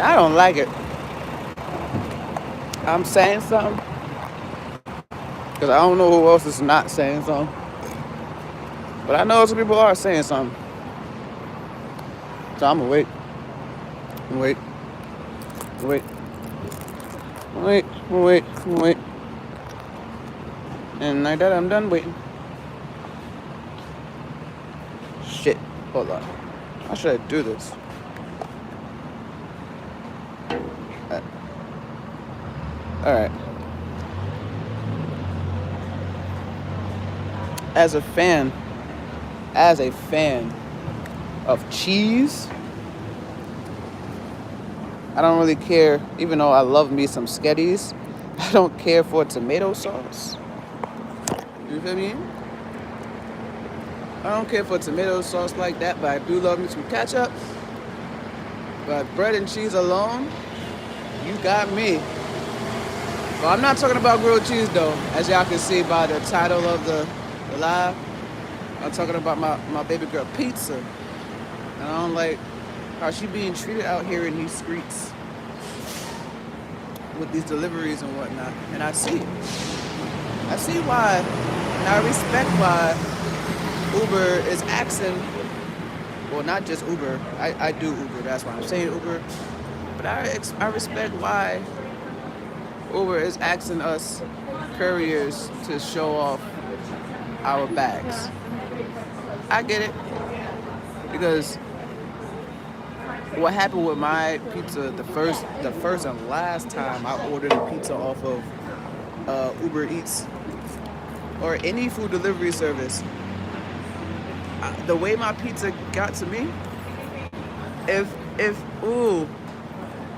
I don't like it. I'm saying something because I don't know who else is not saying something. But I know some people are saying something. So I'm gonna wait, wait, wait, wait, wait, wait. And like that, I'm done waiting. Shit. Hold on. How should I do this? All right. As a fan, as a fan of cheese, I don't really care. Even though I love me some Sketties, I don't care for tomato sauce. You feel me? I don't care for tomato sauce like that, but I do love me some ketchup. But bread and cheese alone, you got me. Well, I'm not talking about grilled cheese though, as y'all can see by the title of the live. I'm talking about my baby girl pizza. And I don't like how she being treated out here in these streets with these deliveries and whatnot. And I see it. I see why, and I respect why Uber is asking, well, not just Uber. I do Uber, that's why I'm saying Uber. But I respect why Uber is asking us couriers to show off our bags. I get it. Because what happened with my pizza, the first and last time I ordered a pizza off of Uber Eats or any food delivery service, the way my pizza got to me, if if ooh,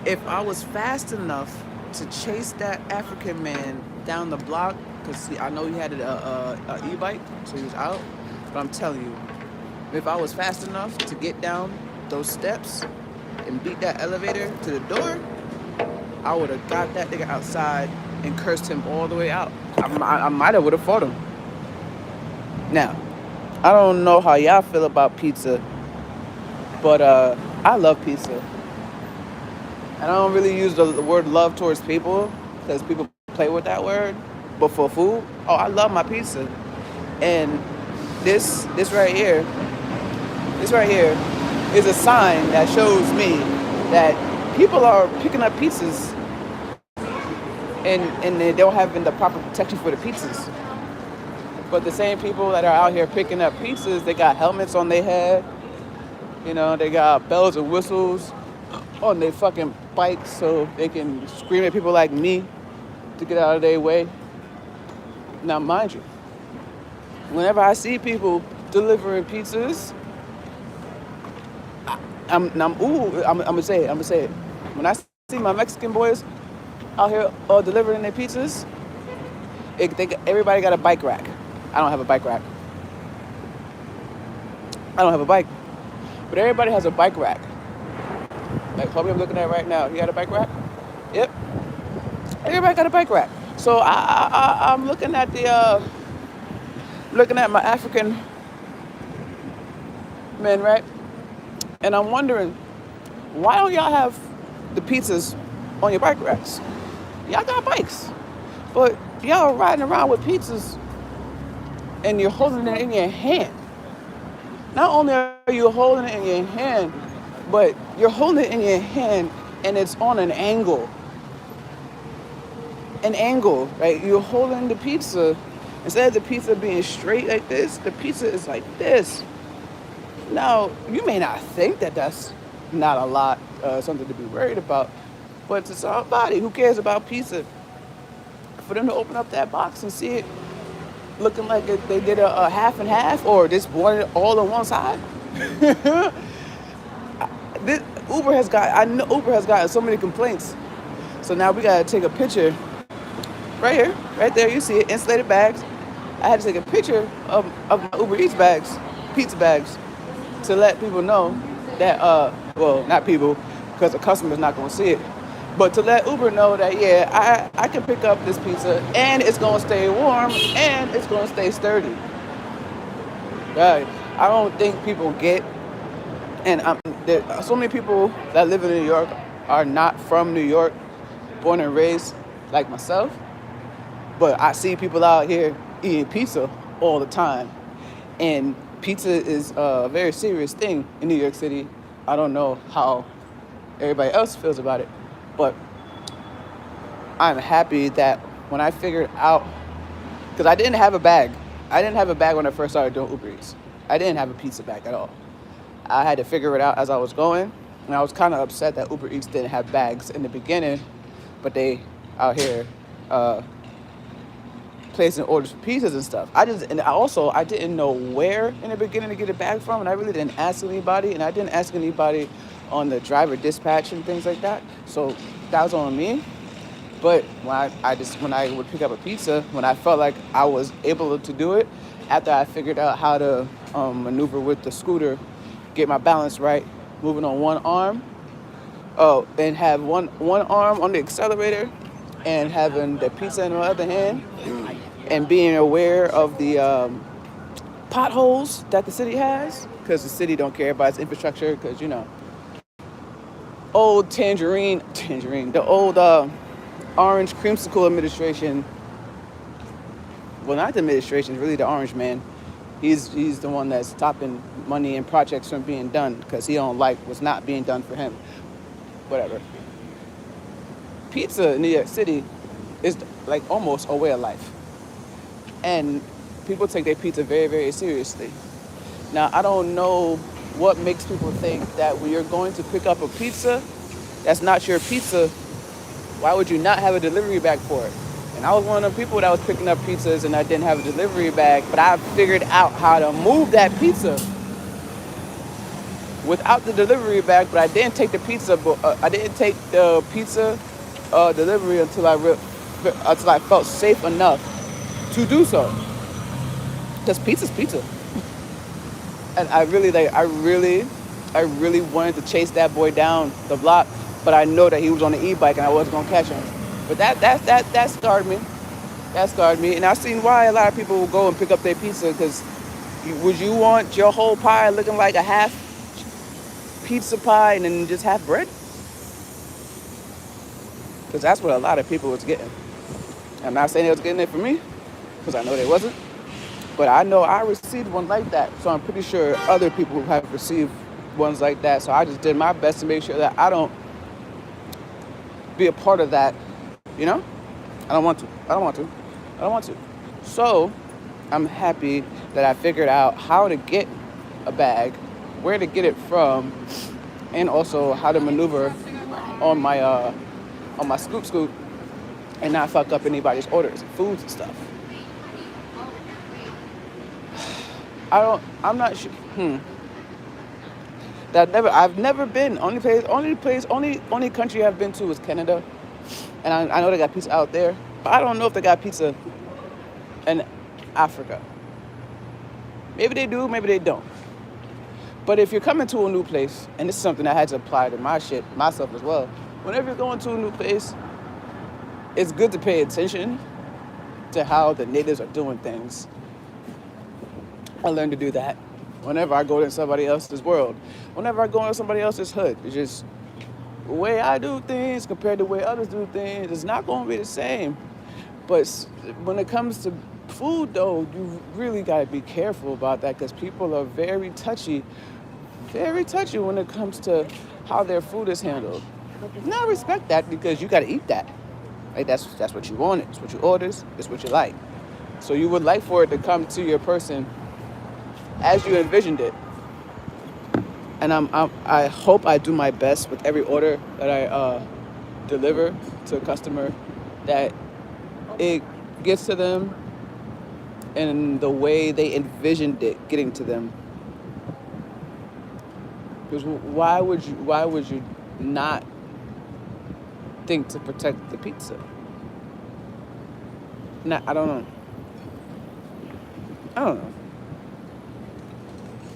if I was fast enough to chase that African man down the block, because I know he had a e-bike, so he was out. But I'm telling you, if I was fast enough to get down those steps and beat that elevator to the door, I would have got that nigga outside and cursed him all the way out. I might have would have fought him. Now, I don't know how y'all feel about pizza, but I love pizza. And I don't really use the word love towards people because people play with that word. But for food, oh, I love my pizza. And this right here, this right here is a sign that shows me that people are picking up pizzas and they don't have the proper protection for the pizzas. But the same people that are out here picking up pizzas, they got helmets on their head. You know, they got bells and whistles on their fucking bikes so they can scream at people like me to get out of their way. Now, mind you, whenever I see people delivering pizzas, I'm gonna say it. I'm gonna say it. When I see my Mexican boys out here delivering their pizzas, everybody got a bike rack. I don't have a bike rack. I don't have a bike, but everybody has a bike rack. Like homie I'm looking at right now, he got a bike rack. Yep, everybody got a bike rack. So I'm looking at looking at my African men, right? And I'm wondering, why don't y'all have the pizzas on your bike racks? Y'all got bikes, but y'all are riding around with pizzas and you're holding it in your hand. Not only are you holding it in your hand, but you're holding it in your hand and it's on an angle. An angle, right? You're holding the pizza. Instead of the pizza being straight like this, the pizza is like this. Now, you may not think that that's not a lot, something to be worried about, but to somebody who cares about pizza, for them to open up that box and see it looking like they did a half and half or just wanted it all on one side. This I know Uber has gotten so many complaints. So now we gotta take a picture right here, right there. You see it, insulated bags. I had to take a picture of my Uber Eats bags, pizza bags, to let people know that, well, not people, because the customer's not gonna see it, but to let Uber know that, yeah, I can pick up this pizza and it's gonna stay warm and it's gonna stay sturdy. Right? I don't think people get, and there are so many people that live in New York are not from New York, born and raised like myself, but I see people out here eating pizza all the time. And pizza is a very serious thing in New York City. I don't know how everybody else feels about it, but I'm happy that when I figured out, because I didn't have a bag. I didn't have a bag when I first started doing Uber Eats. I didn't have a pizza bag at all. I had to figure it out as I was going, and I was kind of upset that Uber Eats didn't have bags in the beginning, but they out here uh, placing orders for pizzas and stuff. I didn't know where in the beginning to get a bag from, and I really didn't ask anybody, and I didn't ask anybody on the driver dispatch and things like that. So that was on me. But when I would pick up a pizza, when I felt like I was able to do it, after I figured out how to maneuver with the scooter, get my balance right, moving on one arm, and have one arm on the accelerator, and having the pizza in the other hand, and being aware of the potholes that the city has, because the city don't care about its infrastructure, because old tangerine, the old orange creamsicle administration. Well, not the administration, it's really the orange man. He's the one that's stopping money and projects from being done because he don't like what's not being done for him. Whatever. Pizza in New York City is like almost a way of life. And people take their pizza very, very seriously. Now, I don't know what makes people think that when you're going to pick up a pizza that's not your pizza, why would you not have a delivery bag for it? And I was one of the people that was picking up pizzas and I didn't have a delivery bag, but I figured out how to move that pizza without the delivery bag, but I didn't take the pizza delivery until I felt safe enough to do so. Because pizza's pizza. And I really wanted to chase that boy down the block, but I know that he was on the e-bike and I wasn't gonna catch him. But that scarred me. That scarred me, and I've seen why a lot of people will go and pick up their pizza. Because would you want your whole pie looking like a half pizza pie and then just half bread? Because that's what a lot of people was getting. I'm not saying they was getting it for me, because I know they wasn't. But I know I received one like that, so I'm pretty sure other people have received ones like that. So I just did my best to make sure that I don't be a part of that, I don't want to. So I'm happy that I figured out how to get a bag, where to get it from, and also how to maneuver on my scoot and not fuck up anybody's orders and foods and stuff. I'm not sure. I've never been. Only country I've been to is Canada. And I know they got pizza out there, but I don't know if they got pizza in Africa. Maybe they do, maybe they don't. But if you're coming to a new place, and this is something I had to apply to myself as well, whenever you're going to a new place, it's good to pay attention to how the natives are doing things. I learned to do that whenever I go to somebody else's world, whenever I go into somebody else's hood. It's just the way I do things compared to the way others do things. It's not going to be the same. But when it comes to food, though, you really got to be careful about that, because people are very touchy when it comes to how their food is handled. And I respect that, because you got to eat that. Like that's what you wanted. It's what you ordered. It's what you like. So you would like for it to come to your person as you envisioned it. And I hope I do my best with every order that I deliver to a customer, that it gets to them in the way they envisioned it getting to them. Because why would you not think to protect the pizza? I don't know.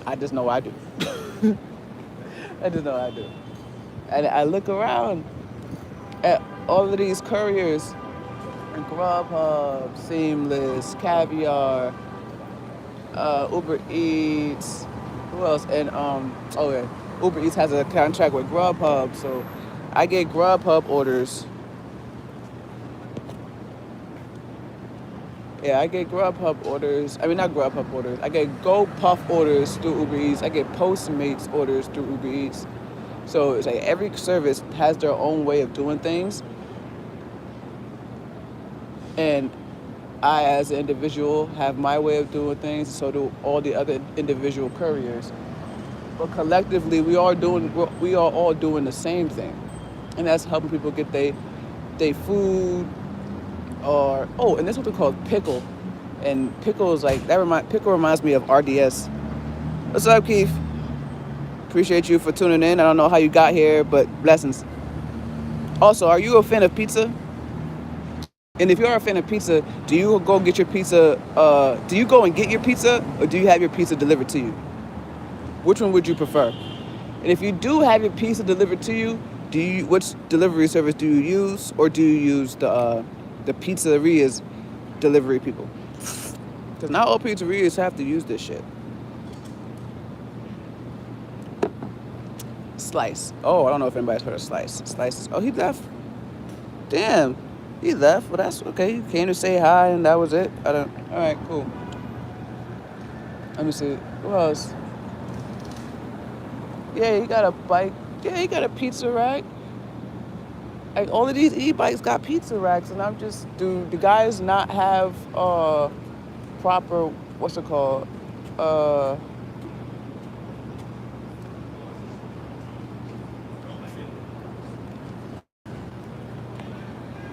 I just know I do. And I look around at all of these couriers, Grubhub, Seamless, Caviar, Uber Eats. Who else? And Uber Eats has a contract with Grubhub, so I get Grubhub orders. Yeah, I get Grubhub orders. I mean, not Grubhub orders. I get GoPuff orders through Uber Eats. I get Postmates orders through Uber Eats. So it's like every service has their own way of doing things. And I, as an individual, have my way of doing things. So do all the other individual couriers. But collectively, we are all doing the same thing, and that's helping people get they food. Or and there's something called pickle, and pickle is like pickle reminds me of RDS. What's up, Keith? Appreciate you for tuning in. I don't know how you got here, but blessings. Also, are you a fan of pizza? And if you're a fan of pizza, do you go get your pizza? Do you go and get your pizza, or do you have your pizza delivered to you? Which one would you prefer? And if you do have your pizza delivered to you, which delivery service do you use, or do you use the pizzeria's delivery people? Because not all pizzerias have to use this shit. Slice. Oh, I don't know if anybody's heard of Slice. Slice. Oh, he left. Damn, he left. Well, that's okay. He came to say hi, and that was it. All right, cool. Let me see. Who else? Yeah, he got a bike. Yeah, he got a pizza rack. Like, all of these e-bikes got pizza racks, and I'm just, do the guys not have proper, what's it called?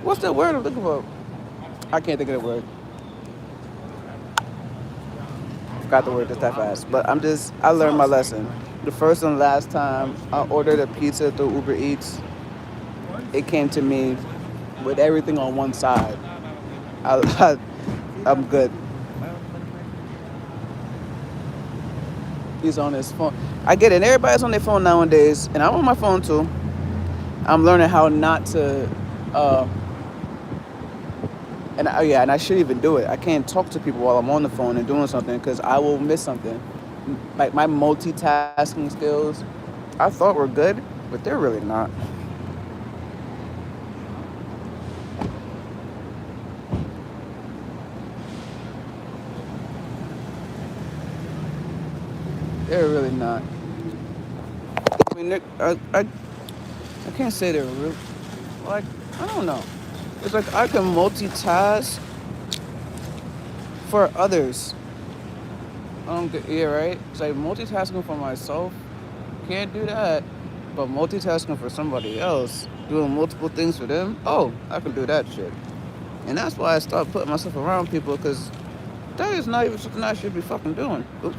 What's the word I'm looking for? I can't think of the word. Forgot the word just that fast. But I learned my lesson. The first and last time I ordered a pizza through Uber Eats, it came to me with everything on one side. I'm good. He's on his phone. I get it. And everybody's on their phone nowadays, and I'm on my phone too. I'm learning how not to. And I shouldn't even do it. I can't talk to people while I'm on the phone and doing something because I will miss something. Like my multitasking skills, I thought were good, but they're really not. They're really not. I mean, I can't say they're real. Like, I don't know. It's like I can multitask for others. I don't get, yeah, right? It's like multitasking for myself, can't do that. But multitasking for somebody else, doing multiple things for them, oh, I can do that shit. And that's why I started putting myself around people, because that is not even something I should be fucking doing. Oops.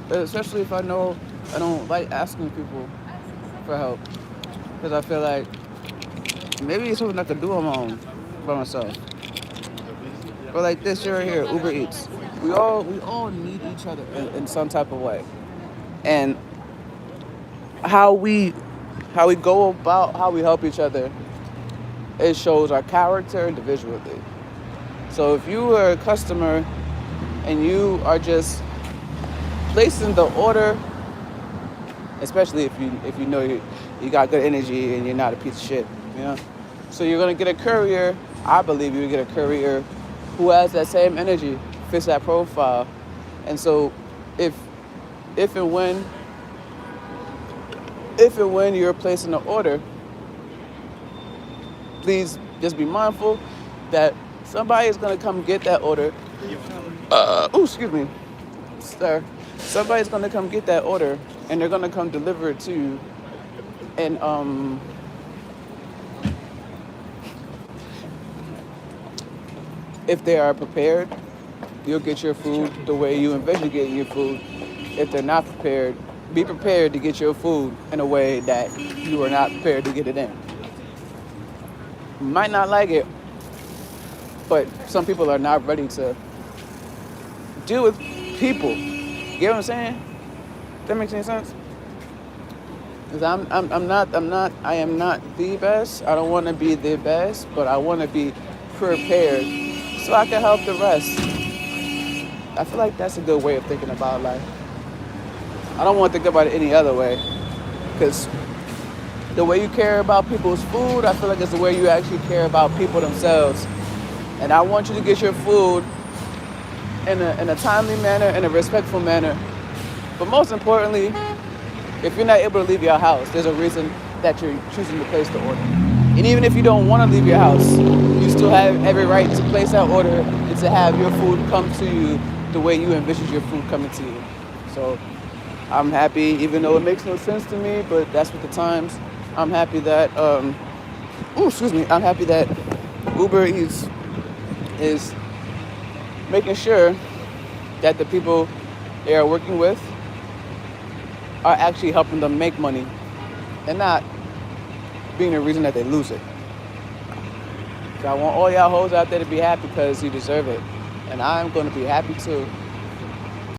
Especially if I know I don't like asking people for help. Because I feel like maybe it's something I could do on my own, by myself. But like this year right here, Uber Eats. We all need each other in some type of way. And how we go about how we help each other, it shows our character individually. So if you are a customer and you are just placing the order, especially if you know you got good energy and you're not a piece of shit, you know. So you're gonna get a courier. I believe you get a courier who has that same energy, fits that profile, and so if and when you're placing an order, please just be mindful that somebody is gonna come get that order. Excuse me, sir. Somebody's gonna come get that order, and they're gonna come deliver it to you. And if they are prepared, you'll get your food the way you envision getting your food. If they're not prepared, be prepared to get your food in a way that you are not prepared to get it in. You might not like it, but some people are not ready to deal with people. You get what I'm saying? That makes any sense? Because I am not the best. I don't want to be the best, but I want to be prepared so I can help the rest. I feel like that's a good way of thinking about life. I don't want to think about it any other way, because the way you care about people's food, I feel like it's the way you actually care about people themselves. And I want you to get your food in a timely manner, in a respectful manner. But most importantly, if you're not able to leave your house, there's a reason that you're choosing to place the order. And even if you don't want to leave your house, you still have every right to place that order and to have your food come to you the way you envision your food coming to you. So I'm happy, even though it makes no sense to me, but that's what the times. I'm happy that, I'm happy that Uber Eats is making sure that the people they are working with are actually helping them make money and not being the reason that they lose it. So I want all y'all hoes out there to be happy because you deserve it. And I'm going to be happy too.